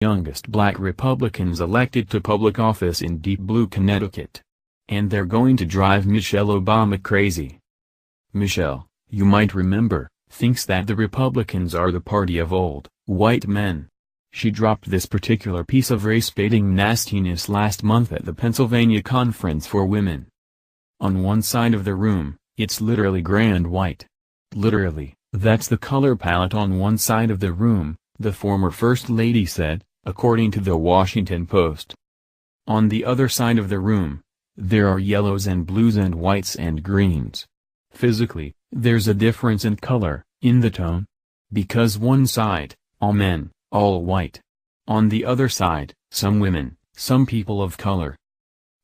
youngest black Republicans elected to public office in Deep Blue, Connecticut. And they're going to drive Michelle Obama crazy. Michelle, you might remember, thinks that the Republicans are the party of old, white men. She dropped this particular piece of race-baiting nastiness last month at the Pennsylvania Conference for Women. On one side of the room, it's literally grand white. Literally, that's the color palette on one side of the room, the former First Lady said, according to the Washington Post. On the other side of the room, there are yellows and blues and whites and greens. Physically, there's a difference in color, in the tone. Because one side, all men, all white. On the other side, some women, some people of color.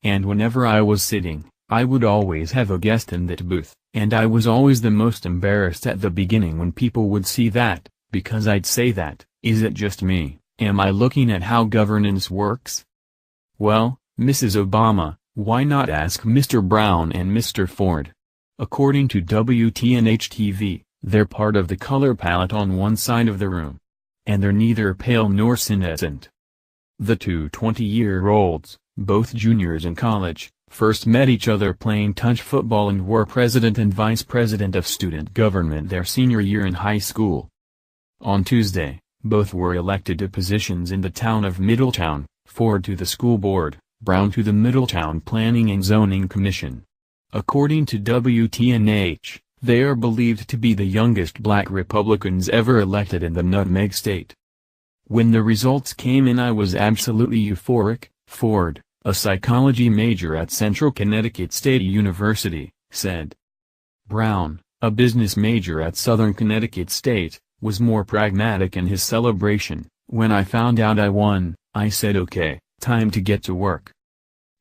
And whenever I was sitting, I would always have a guest in that booth, and I was always the most embarrassed at the beginning when people would see that, because I'd say that, is it just me, am I looking at how governance works? Well, Mrs. Obama, why not ask Mr. Brown and Mr. Ford? According to WTNH-TV, they're part of the color palette on one side of the room. And they're neither pale nor senescent. The two 20-year-olds, both juniors in college, first met each other playing touch football and were president and vice president of student government their senior year in high school. On Tuesday, both were elected to positions in the town of Middletown, Ford to the school board, Brown to the Middletown Planning and Zoning Commission. According to WTNH, they are believed to be the youngest black Republicans ever elected in the Nutmeg State. When the results came in, I was absolutely euphoric, Ford, a psychology major at Central Connecticut State University, said. Brown, a business major at Southern Connecticut State, was more pragmatic in his celebration. When I found out I won, I said okay, time to get to work.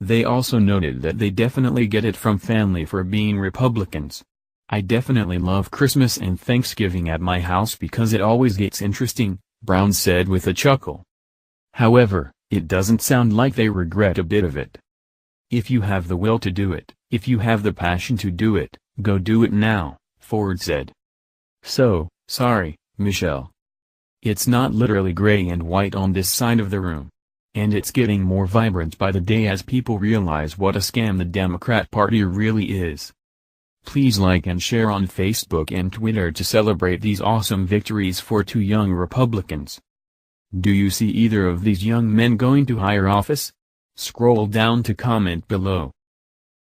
They also noted that they definitely get it from family for being Republicans. I definitely love Christmas and Thanksgiving at my house because it always gets interesting, Brown said with a chuckle. However, it doesn't sound like they regret a bit of it. If you have the will to do it, if you have the passion to do it, go do it now, Ford said. So, sorry, Michelle. It's not literally gray and white on this side of the room. And it's getting more vibrant by the day as people realize what a scam the Democrat Party really is. Please like and share on Facebook and Twitter to celebrate these awesome victories for two young Republicans. Do you see either of these young men going to higher office? Scroll down to comment below.